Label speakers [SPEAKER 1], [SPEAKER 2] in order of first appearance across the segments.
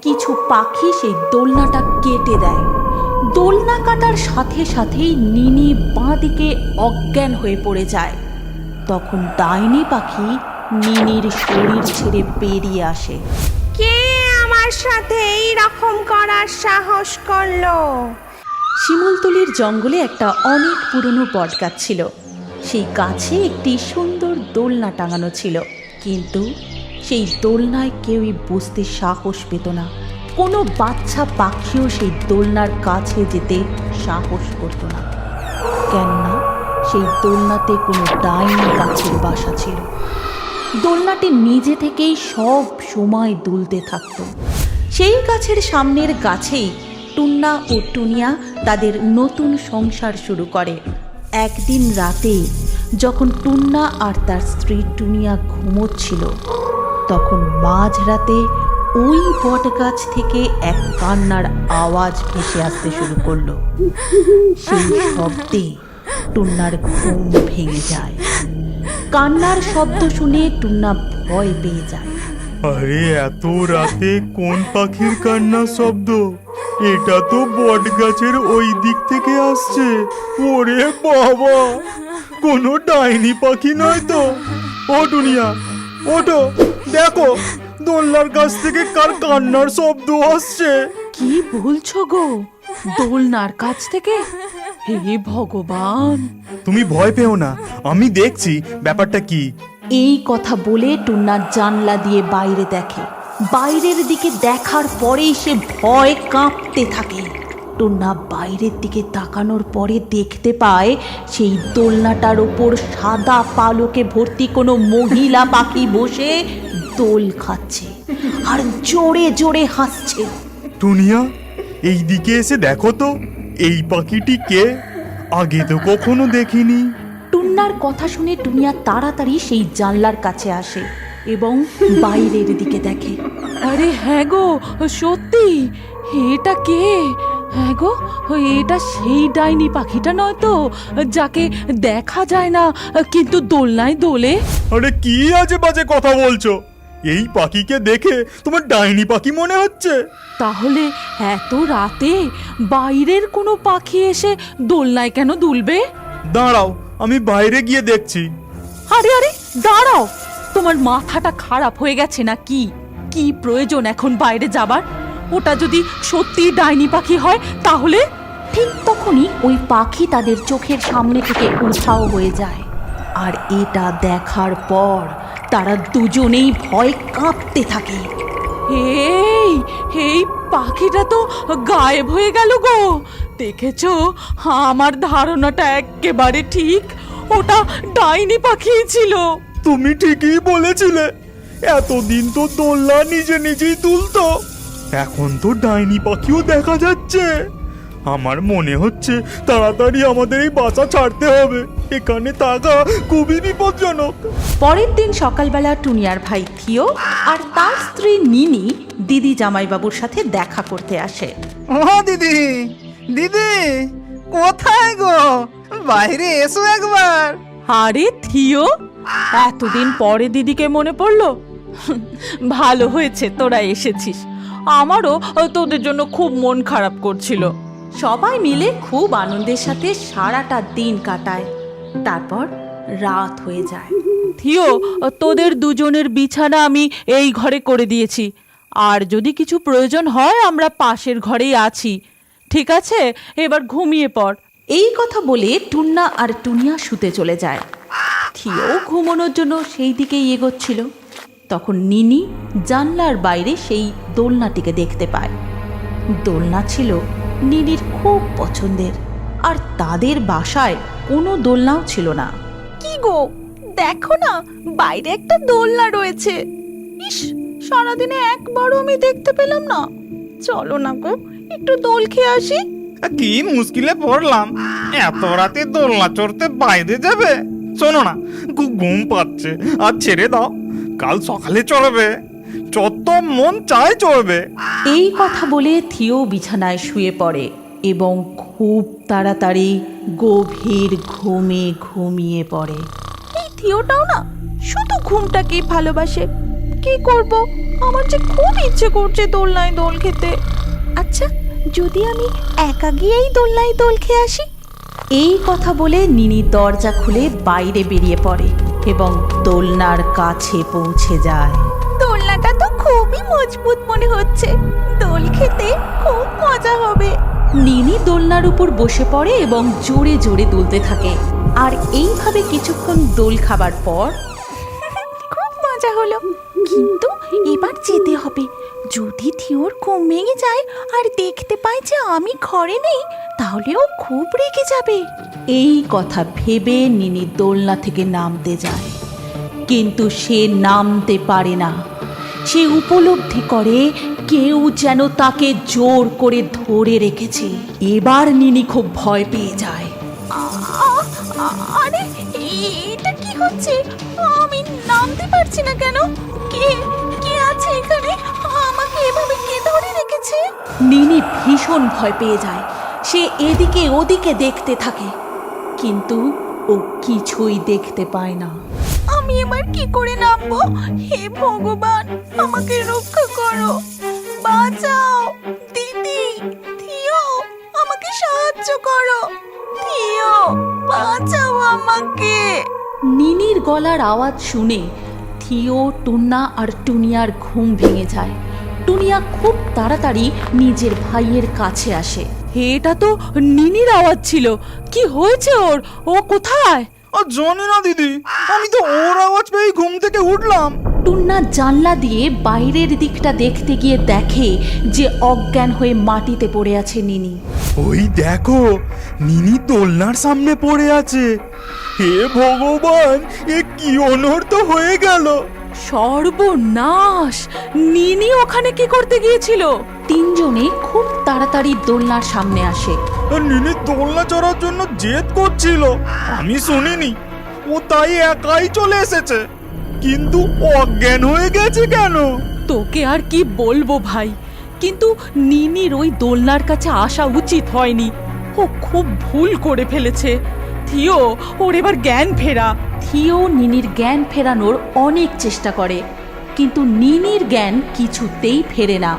[SPEAKER 1] কিছু পাখি সেই দোলনাটা কেটে দেয়। দোলনা কাটার সাথে সাথেই নিনি বাঁ দিকে অজ্ঞান হয়ে পড়ে যায়। তখন ডাইনি পাখি নিনির শরীর ছেড়ে বেরিয়ে আসে।
[SPEAKER 2] কে আমার সাথে এই রকম করার সাহস করলো?
[SPEAKER 1] শিমুলতলির জঙ্গলে একটা অনেক পুরনো বট গাছ ছিল। সেই গাছে একটি সুন্দর দোলনা টাঙানো ছিল, কিন্তু সেই দোলনায় কেউই বসতে সাহস পেত না। কোনো বাচ্চা পাখিও সেই দোলনার কাছে যেতে সাহস করত না, কেননা সেই দোলনাতে কোনো ডাইনি গাছের বাসা ছিল। দোলনাটি নিজে থেকেই সব সময় দুলতে থাকত। সেই গাছের সামনের গাছেই টুন্না ও টুনিয়া তাদের নতুন সংসার শুরু করে। একদিন রাতে যখন টুন্না আর তার স্ত্রী টুনিয়া ঘুমোচ্ছিল, তখন মাঝরাতে ওই বট গাছ থেকে এক কান্নার আওয়াজ ভেসে আসতে শুরু করলো। সেই শব্দে টুন্নার ঘুম ভেঙে যায়। কান্নার শব্দ শুনে টুন্না ভয় পেয়ে যায়।
[SPEAKER 3] আরে এত রাতে কোন পাখির কান্নার শব্দ? এটা তো বট গাছের ওই দিক থেকে আসছে। ওরে বাবা, কোনো ডাইনি পাখি নয় তো? ও টুনিয়া, ওঠো, দেখো দোলনার কাছ থেকে কার কান্নার শব্দ আসছে।
[SPEAKER 1] কি বলছো গো? দোলনার কাছ থেকে? হে ভগবান!
[SPEAKER 3] তুমি ভয় পেও না, আমি দেখছি ব্যাপারটা কি।
[SPEAKER 1] এই কথা বলে টুন্না জানলা দিয়ে বাইরে দেখে। বাইরের দিকে দেখার পরেই সে ভয় কাঁপতে থাকে। টুন্না বাইরের দিকে তাকানোর পরে দেখতে পায় সেই দোলনাটার ওপর সাদা পালকে ভর্তি কোনো মহিলা পাখি বসে দোল খাচ্ছে আর জোরে জোরে হাসছে।
[SPEAKER 3] টুনিয়া, এই দিকে এসে দেখো তো, এই পাখিটি কে? আগে তো কখনো দেখিনি।
[SPEAKER 1] টুন্নার কথা শুনে টুনিয়া তাড়াতাড়ি সেই জানলার কাছে আসে এবং বাইরের দিকে দেখে। আরে হ্যাঁ গো, সত্যি এটা কে? হ্যাঁ গো, এটা সেই ডাইনি পাখিটা নয় তো, যাকে দেখা যায় না কিন্তু দোলনায় দোলে?
[SPEAKER 3] আরে কি আজে বাজে কথা বলছো? এই পাখিকে দেখে তোমার ডাইনি পাখি মনে হচ্ছে?
[SPEAKER 1] তাহলে এত রাতে বাইরের কোনো পাখি এসে দোলনায় কেন দুলবে?
[SPEAKER 3] দাঁড়াও, আমি বাইরে গিয়ে দেখছি।
[SPEAKER 1] আরে আরে দাঁড়াও, তোমার মাথাটা খারাপ হয়ে গেছে না কি? কি প্রয়োজন এখন বাইরে যাবার? ওটা যদি সত্যি ডাইনি পাখি হয় তাহলে? ঠিক তখনই ওই পাখি তাদের চোখের সামনে থেকে উধাও হয়ে যায়। আর এটা দেখার পর তারা দুজনেই ভয় কাঁপতে থাকে। এই এই পাখিটা তো গায়েব হয়ে গেল গো। দেখেছো, আমার ধারণাটা একেবারে ঠিক, ওটা ডাইনি পাখি ছিল।
[SPEAKER 3] তুমি ঠিকই বলেছিলে, এতদিন তো দোলনা নিজে নিজেই দুলতো, এখন তো ডাইনি পাখিও দেখা যাচ্ছে। আমার মনে হচ্ছে তাড়াতাড়ি আমাদের এই বাসা ছাড়তে হবে, এখানে থাকা খুবই বিপজ্জনক।
[SPEAKER 1] পরের দিন সকালবেলা টুনিয়ার ভাই থিও আর তার স্ত্রী নিনি দিদি জামাইবাবুর সাথে দেখা করতে আসে।
[SPEAKER 4] ও দিদি, দিদি কোথায় গো? বাইরে এসো একবার।
[SPEAKER 1] আরে থিও, এতদিন পরে দিদিকে মনে পড়লো? ভালো হয়েছে তোরা এসেছিস, আমারও তোদের জন্য খুব মন খারাপ করছিল। সবাই মিলে খুব আনন্দের সাথে সারাটা দিন কাটায়। তারপর রাত হয়ে যায়। থিও, তোদের দুজনের বিছানা আমি এই ঘরে করে দিয়েছি, আর যদি কিছু প্রয়োজন হয় আমরা পাশের ঘরেই আছি, ঠিক আছে? এবার ঘুমিয়ে পড়। এই কথা বলে টুন্না আর টুনিয়া শুতে চলে যায়। থিও ঘুমানোর জন্য সেই দিকেই এগোচ্ছিল। তখন নিনি জানলার বাইরে সেই দোলনাটিকে দেখতে পায়। দোলনা ছিল নিনির খুব পছন্দের, আর তাদের বাসায় কোনো দোলনাও ছিল না।
[SPEAKER 2] কি গো, দেখো না বাইরে একটা দোলনা রয়েছে। ইস, সারাদিনে একবারও আমি দেখতে পেলাম না। চলো না গো, একটু দোল খেয়ে আসি।
[SPEAKER 4] কি মুশকিলে পড়লাম, এত রাতে দোলনা চড়তে বাইরে যাবে? শোনো না, খুব ঘুম পাচ্ছে, আর ছেড়ে দাও, কাল সকালে চড়বে, যত মন চায় চড়বে।
[SPEAKER 1] এই কথা বলে থিও বিছানায় শুয়ে পড়ে এবং খুব তাড়াতাড়ি গভীর ঘুমে ঘুমিয়ে পড়ে।
[SPEAKER 2] এই থিওটাও না শুধু ঘুমটাকেই ভালোবাসে, কি করব, আমার যে খুব ইচ্ছে করছে দোলনায় দোল খেতে। আচ্ছা, যদি আমি একা গিয়েই দোলনায় দোল খেয়ে আসি?
[SPEAKER 1] এই কথা বলে নিনি দরজা খুলে বাইরে বেরিয়ে পড়ে এবং দোলনার কাছে পৌঁছে যায়।
[SPEAKER 2] দোলনাটা তো খুবই মজবুত মনে হচ্ছে, দোল খেতে খুব মজা হবে।
[SPEAKER 1] নিনি দোলনার উপর বসে পড়ে এবং জোরে জোরে দুলতে থাকে। আর এইভাবে কিছুক্ষণ দোল খাবার পর
[SPEAKER 2] খুব মজা হলো, কিন্তু এবার যেতে হবে। যদি থিওর ঘুম ভেঙে যায় আর দেখতে পাই যে আমি ঘরে নেই, তাহলে ও খুব রেগে যাবে।
[SPEAKER 1] এই কথা ভেবে নিনি দোলনা থেকে নামতে যায়, কিন্তু সে নামতে পারে না। সে উপলব্ধি করে কেউ যেন তাকে জোর করে ধরে রেখেছে। এবার নিনি খুব ভয় পেয়ে যায়।
[SPEAKER 2] আরে এটা কি হচ্ছে? আমি নামতে পারছি না কেন? কে কে আছে এখানে? আমাকে এভাবে কে ধরে রেখেছে?
[SPEAKER 1] নিনি ভীষণ ভয় পেয়ে যায়। সে এদিকে ওদিকে দেখতে থাকে, কিন্তু ও কিছুই দেখতে পায় না।
[SPEAKER 2] আমি এবার কি করে নামবো? হে ভগবান, আমাকে রক্ষা করো, বাঁচাও। দিদি, থিও, আমাকে সাহায্য করো। থিও, বাঁচাও আমাকে।
[SPEAKER 1] নিনির গলার আওয়াজ শুনে থিও, টুন্না আর টুনিয়ার ঘুম ভেঙে যায়। টুনিয়া খুব তাড়াতাড়ি নিজের ভাইয়ের কাছে আসে। এটা তো নিনির আওয়াজ ছিল, কি হয়েছে ওর? ও কোথায়?
[SPEAKER 4] আর জানি না দিদি, আমি তো ওর আওয়াজ পেয়ে ঘুম থেকে উঠলাম।
[SPEAKER 1] টুন্না জানলা দিয়ে বাইরের দিকটা দেখতে গিয়ে দেখে যে অজ্ঞান হয়ে মাটিতে পড়ে আছে নিনি।
[SPEAKER 3] ওই দেখো, নিনি দোলনার সামনে পড়ে আছে। হে ভগবান, এ কি অনর্থ হয়ে গেল!
[SPEAKER 1] সর্বনাশ! নিনি ওখানে কি করতে গিয়েছিল? তিনজনে খুব তাড়াতাড়ি দোলনার সামনে আসে।
[SPEAKER 3] আর নিনি দোলনা চড়ার জন্য জেদ করছিল, আমি শুনিনি। ও তাই একাই চলে এসেছে, কিন্তু অজ্ঞান হয়ে গেছে কেন?
[SPEAKER 1] তোকে আর কি বলবো ভাই, কিন্তু নিনির ওই দোলনার কাছে আসা উচিত হয়নি। ও খুব ভুল করে ফেলেছে। থিও, ওর এবার জ্ঞান ফেরা। থিও নিনির জ্ঞান ফেরানোর অনেক চেষ্টা করে, কিন্তু নিনির জ্ঞান কিছুতেই ফেরে না।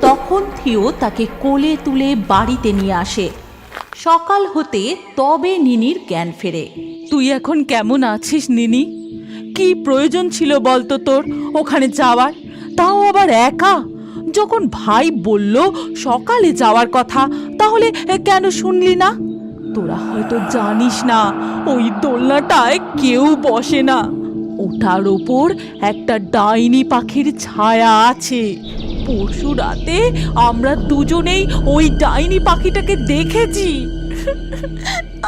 [SPEAKER 1] তখন থিও তাকে কোলে তুলে বাড়িতে নিয়ে আসে। সকাল হতে তবে নিনির জ্ঞান ফেরে। তুই এখন কেমন আছিস নিনি? কি প্রয়োজন ছিল বলতো তোর ওখানে যাওয়ার, তাও আবার একা? যখন ভাই বলল সকালে যাওয়ার কথা, তাহলে কেন শুনলি না? তোরা হয়তো জানিস না, ওই দোলনাটায় কেউ বসে না। ওটার ওপর একটা ডাইনি পাখির ছায়া আছে। পরশু রাতে আমরা দুজনেই ওই ডাইনি পাখিটাকে দেখেছি।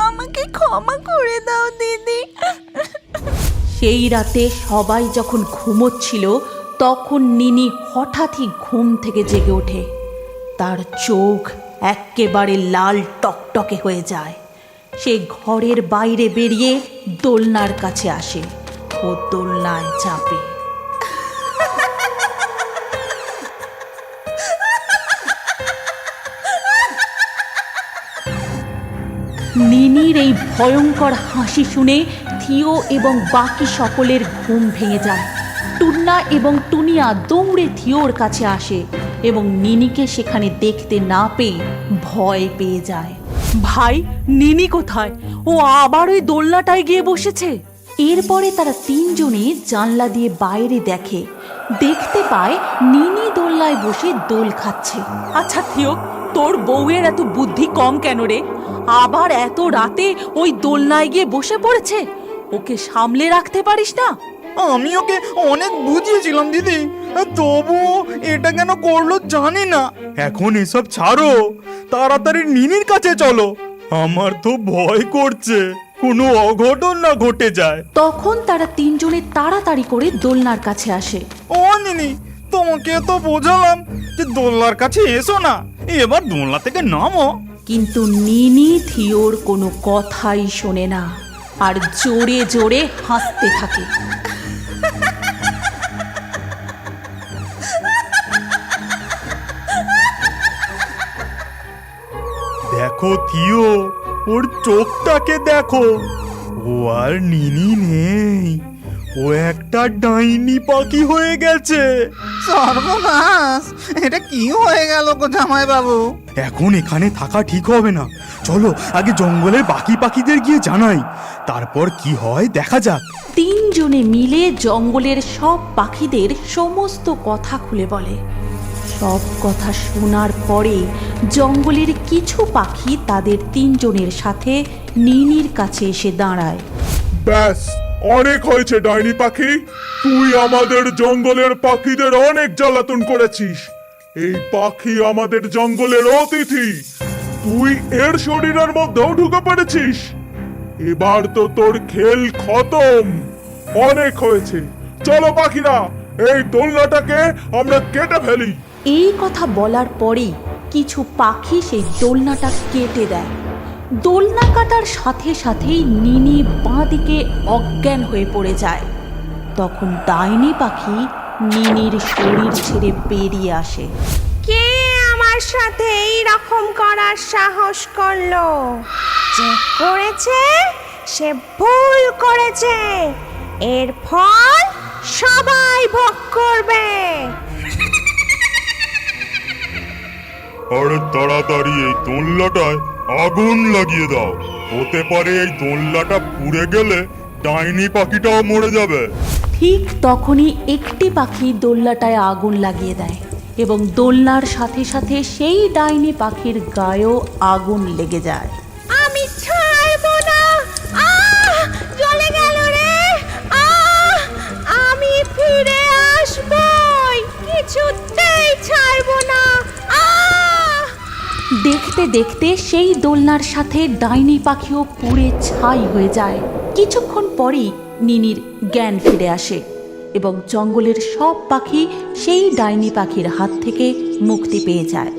[SPEAKER 2] আমাকে ক্ষমা করে দাও দিদি।
[SPEAKER 1] সেই রাতে সবাই যখন ঘুমোচ্ছিল, তখন নিনি হঠাৎই ঘুম থেকে জেগে ওঠে। তার চোখ এক্কেবারে লাল টকটকে হয়ে যায়। সে ঘরের বাইরে বেরিয়ে দোলনার কাছে আসে ও দোলনায় চাপে। নিনির এই ভয়ঙ্কর হাসি শুনে থিও এবং বাকি সকলের ঘুম ভেঙে যায়। টুন্না এবং টুনিয়া দৌড়ে থিওর কাছে আসে এবং নিনিকে সেখানে দেখতে না পেয়ে ভয় পেয়ে যায়। ভাই, নিনি কোথায়? ও আবার ওই দোলনাটায় গিয়ে বসেছে। এরপরে তারা তিনজনে জানলা দিয়ে বাইরে দেখতে পায় নিনি দোলনায় বসে দোল খাচ্ছে। আচ্ছা থিও, তোর বউয়ের এত বুদ্ধি কম কেন রে? আবার এত রাতে ওই দোলনায় গিয়ে বসে পড়েছে। ওকে সামলে রাখতে পারিস না?
[SPEAKER 4] আমি ওকে অনেক বুঝিয়েছিলাম দিদি, তবুও এটা কেন করলো জানি না।
[SPEAKER 3] এখন এসব ছাড়ো, তাড়াতাড়ি নিনির কাছে চলো। আমার তো ভয় করছে কোনো অঘটন না ঘটে যায়।
[SPEAKER 1] তখন তারা তিনজনে তাড়াতাড়ি করে দোলনার কাছে আসে।
[SPEAKER 4] ও নিনি, তোমাকে তো বোঝালাম যে দোলনার কাছে এসো না, এবার দোলনা থেকে নামো।
[SPEAKER 1] কিন্তু নিনি থিওর কোনো কথাই শোনে না আর জোরে জোরে হাসতে থাকে।
[SPEAKER 3] দেখো থিও, ওর চোখটাকে দেখো। ও আর নিনি নেই, ও ও একটা ডাইনি পাখি হয়ে গেছে।
[SPEAKER 4] সর্বনাশ, এটা কি হয়ে গেল গো জামাই বাবু?
[SPEAKER 3] এখন এখানে থাকা ঠিক হবে না, চলো আগে জঙ্গলের বাকি পাখিদের গিয়ে জানাই, তারপর কি হয় দেখা যাক।
[SPEAKER 1] তিনজনে মিলে জঙ্গলের সব পাখিদের সমস্ত কথা খুলে বলে। সব কথা শোনার পরে জঙ্গলের কিছু পাখি তাদের তিনজনের সাথে নিনির কাছে এসে দাঁড়ায়।
[SPEAKER 5] ব্যাস, অনেক হয়েছে ডাইনি পাখি। তুই আমাদের জঙ্গলের পাখিদের অনেক জ্বালাতন করেছিস। এই পাখি আমাদের জঙ্গলের অতিথি, তুই এর শরীরের মধ্যেও ঢুকে পড়েছিস। এবার তো তোর খেল খতম। অনেক হয়েছে, চলো পাখিরা, এই দোলনাটাকে আমরা কেটে ফেলি।
[SPEAKER 1] এই কথা বলার পরেই কিছু পাখি সেই দোলনাটা কেটে দেয়। দোলনা কাটার সাথে সাথেই নিনি বাঁ দিকে অজ্ঞান হয়ে পড়ে যায়। তখন ডাইনি পাখি নিনির শরীর ছেড়ে বেরিয়ে আসে।
[SPEAKER 2] কে আমার সাথে এই রকম করার সাহস করলো? যে করেছে সে ভুল করেছে, এর ফল সবাই ভোগ করবে।
[SPEAKER 5] আরে তাড়াতাড়ি এই দোলনাটায় আগুন লাগিয়ে দাও। হতে পারে এই দোলনাটা পুড়ে গেলে ডাইনি পাখিটাও মরে যাবে।
[SPEAKER 1] ঠিক তখনই একটি পাখি দোলনাটায় আগুন লাগিয়ে দেয় এবং দোলনার সাথে সাথে সেই ডাইনি পাখির গায়েও আগুন লেগে যায়।
[SPEAKER 2] আমি ছাড়বো না। আহ, জ্বলে গেল রে। আহ, আমি ফিরে আসবই, কিছুতেই ছাড়বো না। আহ!
[SPEAKER 1] দেখতে দেখতে সেই দোলনার সাথে ডাইনি পাখিও পুড়ে ছাই হয়ে যায়। কিছুক্ষণ পরেই নিনির জ্ঞান ফিরে আসে এবং জঙ্গলের সব পাখি সেই ডাইনি পাখির হাত থেকে মুক্তি পেয়ে যায়।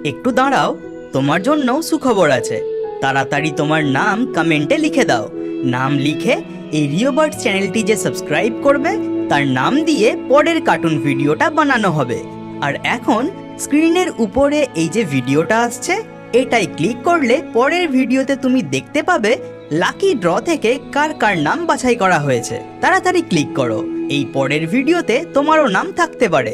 [SPEAKER 6] একটু দাঁড়াও, তোমার জন্য সুখবর আছে। তাড়াতাড়ি তোমার নাম কমেন্টে লিখে দাও। নাম লিখে এই রিওবার্ড চ্যানেলটি যে সাবস্ক্রাইব করবে তার নাম দিয়ে পরের কার্টুন ভিডিওটা বানানো হবে। আর এখন স্ক্রিনের উপরে এই যে ভিডিওটা আসছে এটাই ক্লিক করলে পরের ভিডিওতে তুমি দেখতে পাবে লাকি ড্র থেকে কার কার নাম বাছাই করা হয়েছে। তাড়াতাড়ি ক্লিক করো, এই পরের ভিডিওতে তোমারও নাম থাকতে পারে।